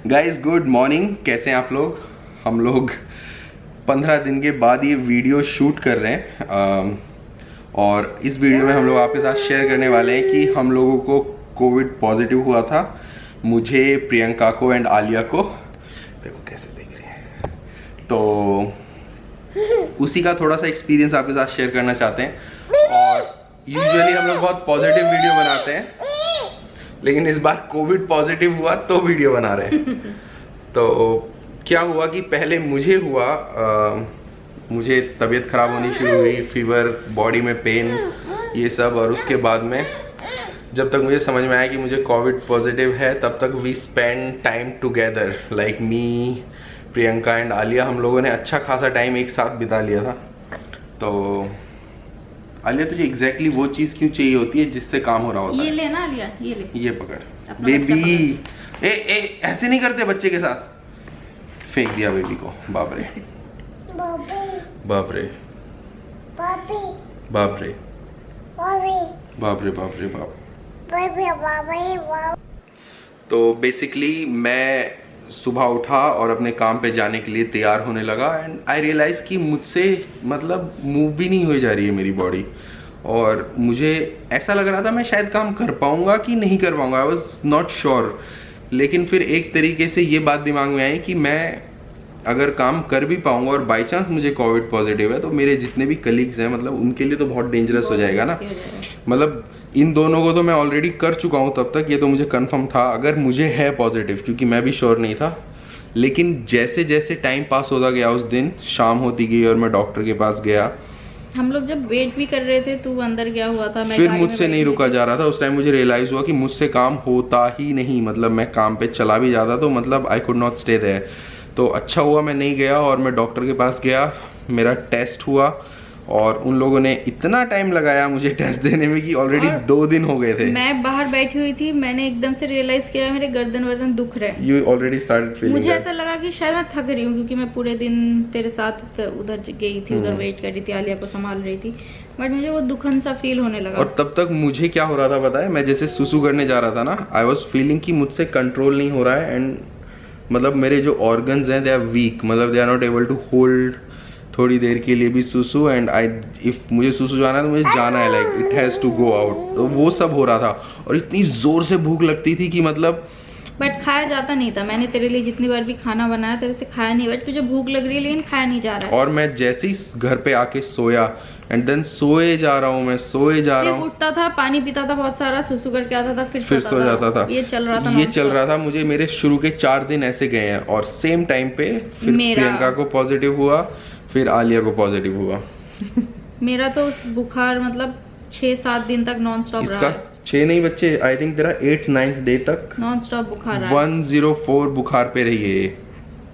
Guys good morning, कैसे हैं आप लोग। हम लोग 15 दिन के बाद ये वीडियो शूट कर रहे हैं और इस वीडियो में हम लोग आपके साथ शेयर करने वाले हैं कि हम लोगों को कोविड पॉजिटिव हुआ था। मुझे, प्रियंका को एंड आलिया को। देखो कैसे देख रहे हैं। तो उसी का थोड़ा सा एक्सपीरियंस आपके साथ शेयर करना चाहते हैं। और यूजुअली हम लोग बहुत पॉजिटिव वीडियो बनाते हैं, लेकिन इस बार कोविड पॉजिटिव हुआ तो वीडियो बना रहे हैं। तो क्या हुआ कि पहले मुझे हुआ, मुझे तबीयत खराब होनी शुरू हुई, फीवर, बॉडी में पेन, ये सब। और उसके बाद में जब तक मुझे समझ में आया कि मुझे कोविड पॉजिटिव है, तब तक we spend time together, like me, Priyanka and Alia. हम लोगों ने अच्छा खासा टाइम एक साथ बिता लिया था। तो आलिया, तुझे एग्जैक्टली वो चीज क्यों चाहिए होती है जिससे काम हो रहा होता है? ये लेना आलिया, ये ले, ये पकड़ बेबी। ए ऐसे नहीं करते बच्चे के साथ। फेंक दिया बेबी को। बाप रे बाप रे बाप रे बाप रे बाप रे बाप। तो बेसिकली मैं सुबह उठा और अपने काम पे जाने के लिए तैयार होने लगा एंड आई रियलाइज कि मुझसे मतलब मूव भी नहीं हो जा रही है मेरी बॉडी। और मुझे ऐसा लग रहा था मैं शायद काम कर पाऊंगा कि नहीं कर पाऊंगा, आई वॉज नॉट श्योर। लेकिन फिर एक तरीके से ये बात दिमाग में आई कि मैं अगर काम कर भी पाऊंगा और बाई चांस मुझे कोविड पॉजिटिव है, तो मेरे जितने भी कलीग्स हैं मतलब उनके लिए तो बहुत डेंजरस हो जाएगा ना। मतलब इन दोनों को तो मैं ऑलरेडी कर चुका हूँ तब तक, ये तो मुझे कंफर्म था अगर मुझे है पॉजिटिव, क्योंकि मैं भी श्योर नहीं था। लेकिन जैसे जैसे टाइम पास होता गया, उस दिन शाम होती गई और मैं डॉक्टर के पास गया। हम लोग जब वेट भी कर रहे थे, तू अंदर गया हुआ था, मैं फिर मुझसे नहीं रुका जा रहा था। उस टाइम मुझे रियलाइज हुआ कि मुझसे काम होता ही नहीं। मतलब मैं काम पे चला भी जाता तो मतलब I could not stay there. तो अच्छा हुआ मैं नहीं गया और मैं डॉक्टर के पास गया, मेरा टेस्ट हुआ और उन लोगों ने इतना टाइम लगाया मुझे टेस्ट देने में कि ऑलरेडी 2 दिन हो गए थे। मैं बाहर बैठी हुई थी, मैंने एकदम से रियलाइज किया मेरे गर्दन वर्दन दुख रहे हैं। You already started feeling मुझे that? ऐसा लगा कि शायद मैं थक रही हूँ, क्योंकि मैं पूरे दिन तेरे साथ उधर गई थी, उधर वेट कर रही थी, आलिया को संभाल रही थी, बट मुझे वो दुखन सा फील होने लगा। और तब तक मुझे क्या हो रहा था पता है, मैं जैसे सुसु करने जा रहा था ना, आई वॉज फीलिंग कि मुझसे कंट्रोल नहीं हो रहा है एंड मतलब मेरे जो ऑर्गन्स हैं दे आर वीक, मतलब they are not able to hold थोड़ी देर के लिए भी सुसु। एंड इफ मुझे सुसु जाना है तो मुझे जाना है, like it has to go out. तो वो सब हो रहा था और इतनी जोर से भूख लगती थी कि मतलब, बट खाया जाता नहीं था। मैंने तेरे लिए जितनी बार भी खाना बनाया तेरे से खाया नहीं, बट तुझे भूख लग रही है लेकिन खाया नहीं जा रहा है। और मैं जैसे ही घर पे आके सोया एंड देन सोए जा रहा हूँ, मैं सोए जा रहा हूँ, उठता था, पानी पीता था बहुत सारा, सुसु करके आता था, फिर सो जाता था। ये चल रहा था मुझे। मेरे शुरू के 4 दिन ऐसे गए हैं और सेम टाइम पे फिर प्रियंका को पॉजिटिव हुआ, फिर आलिया को पॉजिटिव हुआ। मेरा तो बुखार मतलब 6-7 दिन तक नॉन स्टॉप रहा। 6 नहीं बच्चे, आई थिंक तेरा 8-9 डे तक नॉन स्टॉप बुखार रहा। 104 बुखार पे रही है।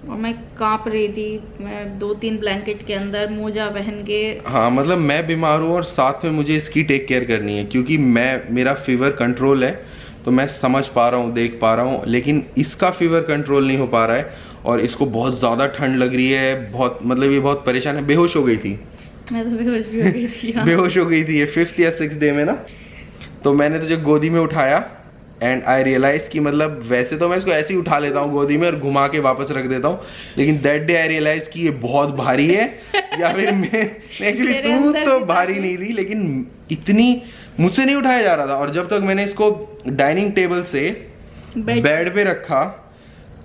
और मैं कांप रही थी, मैं 2-3 ब्लैंकेट के अंदर मोजा पहन के। हाँ मतलब मैं बीमार हूँ और साथ में मुझे इसकी टेक केयर करनी है, क्योंकि मेरा फीवर कंट्रोल है तो मैं समझ पा रहा हूँ, देख पा रहा हूँ, लेकिन इसका फीवर कंट्रोल नहीं हो पा रहा है और इसको बहुत ज़्यादा ठंड लग रही है, बहुत मतलब ये बहुत परेशान है। बेहोश हो गई थी मैं तो बेहोश भी हो गई थी। बेहोश हो गई थी ये 5th या 6th डे में ना। तो मैंने तुझे गोदी में उठाया एंड आई रियलाइज कि मतलब वैसे तो मैं इसको ऐसे ही उठा लेता हूँ गोदी में और घुमा के वापस रख देता हूँ, लेकिन दैट डे आई रियलाइज कि ये बहुत भारी है। या फिर मैं एक्चुअली तू तो भारी नहीं थी, लेकिन इतनी मुझसे नहीं उठाया जा रहा था। और जब तक मैंने इसको डाइनिंग टेबल से बेड पे रखा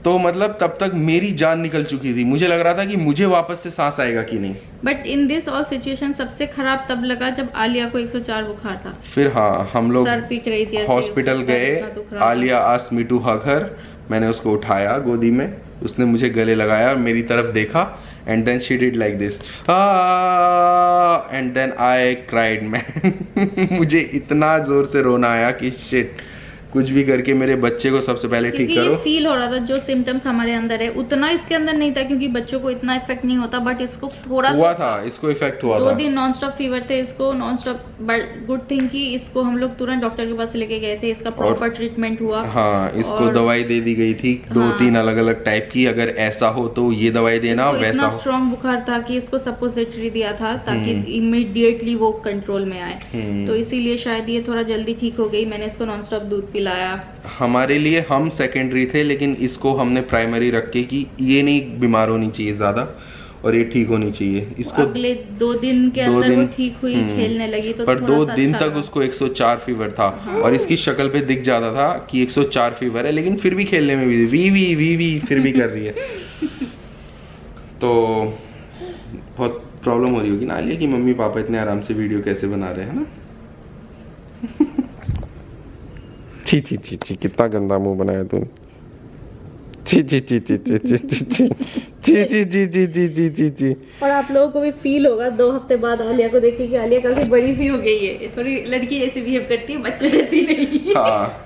तो मतलब तब तक मेरी जान निकल चुकी थी। मुझे लग रहा था कि मुझे वापस से सांस आएगा कि नहीं। But in this all situation सबसे खराब तब लगा जब आलिया को 104 बुखार था। फिर हाँ, हम लोग सर पीट रही थी, हॉस्पिटल गए। Alia asked me to hug her. मैंने उसको उठाया गोदी में, उसने मुझे गले लगाया और मेरी तरफ देखा and then she did like this and then I cried man. मुझे इतना जोर से रोना आया कि शिट, कुछ भी करके मेरे बच्चे को सबसे पहले ठीक करो। फील हो रहा था जो सिम्टम्स हमारे अंदर है उतना इसके अंदर नहीं था, क्योंकि बच्चों को इतना इफेक्ट नहीं होता, बट इसको थोड़ा हुआ था, इसको इफेक्ट हुआ था। 2 दिन नॉन स्टॉप फीवर थे इसको, non stop. But good thing कि इसको हम लोग तुरंत डॉक्टर के पास लेके गए थे, इसका प्रॉपर ट्रीटमेंट हुआ। हाँ, इसको दवाई दे दी गई थी 2-3 अलग अलग टाइप की, अगर ऐसा हो तो ये दवाई देना, वैसा इतना स्ट्रॉन्ग बुखार था कि इसको सपोजिटरी दिया था ताकि इमीडिएटली वो कंट्रोल में आए। तो इसीलिए शायद ये थोड़ा जल्दी ठीक हो गई। मैंने इसको नॉन स्टॉप दूध पिलाया। हमारे लिए हम सेकेंडरी थे, लेकिन इसको हमने प्राइमरी रख के कि ये नहीं बीमार होनी चाहिए ज्यादा और ये ठीक होनी चाहिए। इसको अगले 2 दिन के अंदर वो ठीक हुई, खेलने लगी तो पर थोड़ा 2 सा दिन अच्छा तक लगा। उसको 104 फीवर था। और इसकी शक्ल पे दिख जाता था कि 104 फीवर है, लेकिन फिर भी खेलने में भी वी फिर भी कर रही है। तो बहुत प्रॉब्लम हो रही होगी ना आलिया कि मम्मी पापा इतने आराम से वीडियो कैसे बना रहे हैं ना। ची ची ची ची, कितना गंदा मुंह बनाया तूने। ची ची ची ची ची ची ची ची ची ची ची ची ची ची ची ची। और आप लोगों को भी फील होगा 2 हफ्ते बाद आलिया को देखिए कि आलिया काफी बड़ी सी हो गई है, थोड़ी लड़की जैसी बिहेव करती है, बच्चे जैसी नहीं। हाँ,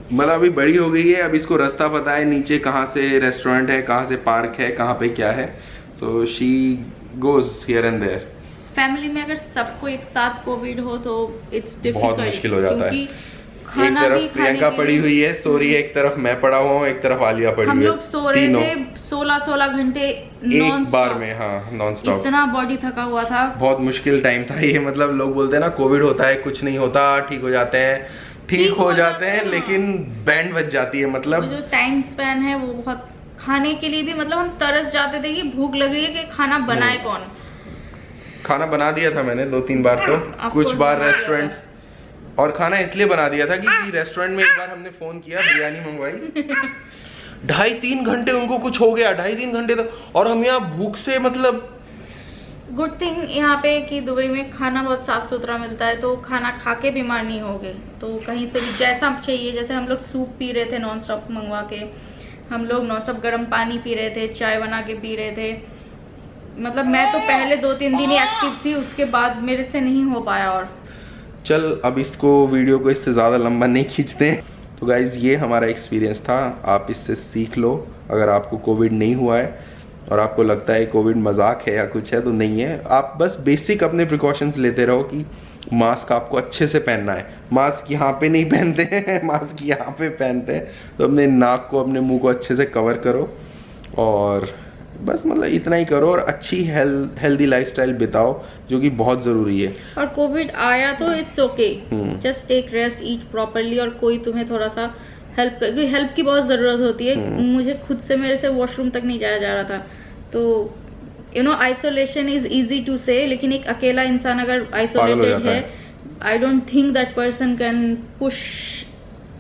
मतलब अभी बड़ी हो गई है, अब इसको रास्ता पता है नीचे कहाँ से रेस्टोरेंट है, कहाँ से पार्क है, कहाँ पे क्या है। So she goes here and there. Family में अगर सबको एक साथ कोविड हो तो इट्स डिफिकल्ट, बहुत मुश्किल हो जाता है। एक खाना तरफ भी प्रियंका पड़ी हुई है, सो रही है, एक तरफ मैं पड़ा हुआ हूँ, एक तरफ आलिया पड़ी हम हुई है। लोग सो रहे थे 16 घंटे एक बार में। हाँ, नॉन स्टॉप। इतना बॉडी थका हुआ था, बहुत मुश्किल टाइम था ये। मतलब लोग बोलते हैं ना कोविड होता है, कुछ नहीं होता, ठीक हो जाते हैं, ठीक हो जाते हैं, लेकिन बैंड बज जाती है। मतलब जो टाइम स्पैन है वो बहुत, खाने के लिए भी मतलब हम तरस जाते थे कि भूख लग रही है कि खाना बनाए कौन। खाना बना दिया था मैंने 2-3 बार तो, कुछ बार रेस्टोरेंट्स, और खाना इसलिए बना दिया था कि रेस्टोरेंट में एक बार हमने फोन किया, बिरयानी मंगवाई, 2.5-3 घंटे उनको कुछ हो गया, 2.5-3 घंटे तक, और हम यहाँ भूख से मतलब। गुड थिंग यहाँ पे कि दुबई में खाना बहुत साफ सुथरा मिलता है, तो खाना खा के बीमार नहीं हो गए। तो कहीं से भी जैसा चाहिए, जैसे हम लोग सूप पी रहे थे नॉन स्टॉप मंगवा के, हम लोग नॉन स्टॉप गर्म पानी पी रहे थे, चाय बना के पी रहे थे। मतलब मैं तो पहले 2-3 दिन ही एक्टिव थी, उसके बाद मेरे से नहीं हो पाया। और चल अब इसको वीडियो को इससे ज़्यादा लंबा नहीं खींचते। तो गाइज़ ये हमारा एक्सपीरियंस था, आप इससे सीख लो। अगर आपको कोविड नहीं हुआ है और आपको लगता है कोविड मजाक है या कुछ है, तो नहीं है। आप बस बेसिक अपने प्रिकॉशंस लेते रहो कि मास्क आपको अच्छे से पहनना है। मास्क यहाँ पे नहीं पहनते हैं, मास्क यहाँ पे पहनते हैं। तो अपने नाक को, अपने मुंह को अच्छे से कवर करो, और बस मतलब इतना ही करो, और अच्छी हेल्दी लाइफस्टाइल बिताओ, जो कि बहुत जरूरी है। और कोविड आया तो it's okay, just take rest, eat properly, और कोई तुम्हें थोड़ा सा हेल्प की बहुत जरूरत होती है। मुझे खुद से, मेरे से वॉशरूम तक नहीं जाया जा रहा था। तो you know isolation is easy to say, लेकिन एक अकेला इंसान अगर आइसोलेटेड है, I don't think that person can push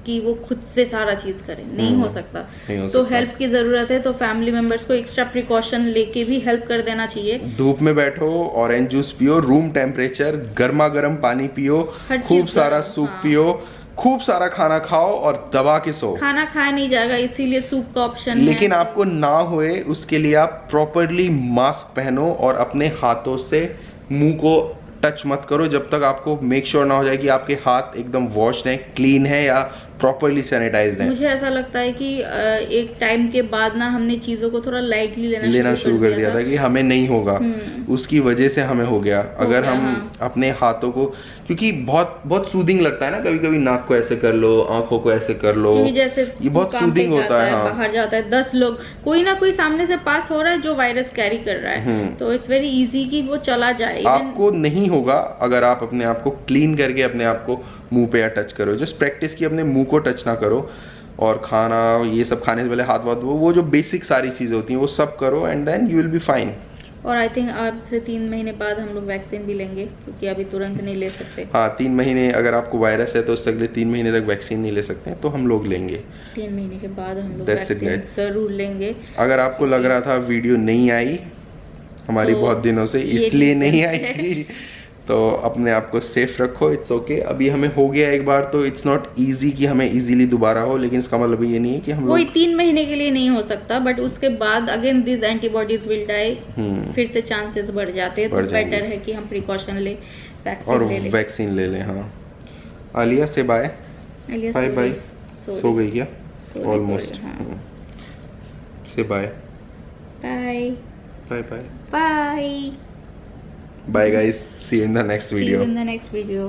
कि वो खुद से सारा चीज करे, नहीं हो सकता। तो हेल्प की जरूरत है, तो फैमिली मेंबर्स को एक्स्ट्रा प्रिकॉशन लेके भी हेल्प कर देना चाहिए। धूप में बैठो, ऑरेंज जूस पियो, रूम टेम्परेचर, गर्मा गर्म पानी पियो, खूब सारा सूप पियो, खूब सारा खाना खाओ, और दबा के सो। खाना खाया नहीं जाएगा, इसीलिए सूप का ऑप्शन लेकिन आपको ना होए उसके लिए आप प्रॉपरली मास्क पहनो, और अपने हाथों से मुंह को टच मत करो जब तक आपको मेक श्योर ना हो जाए कि आपके हाथ एकदम वॉश्ड हैं, क्लीन है, या प्रॉपरली सैनिटाइज्ड है। मुझे ऐसा लगता है कि एक टाइम के बाद ना हमने चीजों को थोड़ा लाइटली लेना शुरू कर दिया था कि हमें नहीं होगा, उसकी वजह से हमें हो गया। अगर हम अपने हाथों को, क्योंकि बहुत बहुत सूदिंग लगता है ना, कभी कभी नाक को ऐसे कर लो, आंखों को ऐसे कर लो, जैसे ये बहुत सूदिंग होता है। बाहर जाता है 10 लोग, कोई ना कोई सामने से पास हो रहा है जो वायरस कैरी कर रहा है, तो इट्स वेरी इजी कि वो चला जाए। आपको नहीं होगा अगर आप अपने आप को क्लीन करके अपने आप को मुंह पे या टच करो। जस्ट प्रैक्टिस की अपने मुंह को टच ना करो, और खाना ये सब खाने से पहले हाथ वाथ, वो जो बेसिक सारी चीजें होती हैं वो सब करो, and then you will be fine. और आई थिंक आज से 3 महीने बाद हम लोग वैक्सीन भी लेंगे, क्योंकि अभी तुरंत नहीं ले सकते। हाँ, 3 महीने, अगर आपको वायरस है तो उससे अगले 3 महीने तक वैक्सीन नहीं ले सकते, तो हम लोग लेंगे 3 महीने के बाद हम लोग वैक्सीन जरूर लेंगे। अगर आपको लग रहा था वीडियो नहीं आई हमारी तो बहुत दिनों से, इसलिए नहीं आई तो अपने आप को सेफ रखो, इट्स ओके। अभी हमें हो गया एक बार, तो इट्स नॉट इजी कि हमें इजीली दोबारा हो, लेकिन इसका मतलब ये नहीं है कि हम वही 3 महीने के लिए नहीं हो सकता, बट उसके बाद again this antibodies will die, फिर से चांसेस बढ़ जाते हैं। तो बेटर है कि हम प्रिकॉशन ले, वैक्सीन ले लें। हाँ, आलिया से बाय बाय बाय, सो गई क्या? Almost. Say bye bye bye bye bye bye guys, see you in the next video. See you in the next video.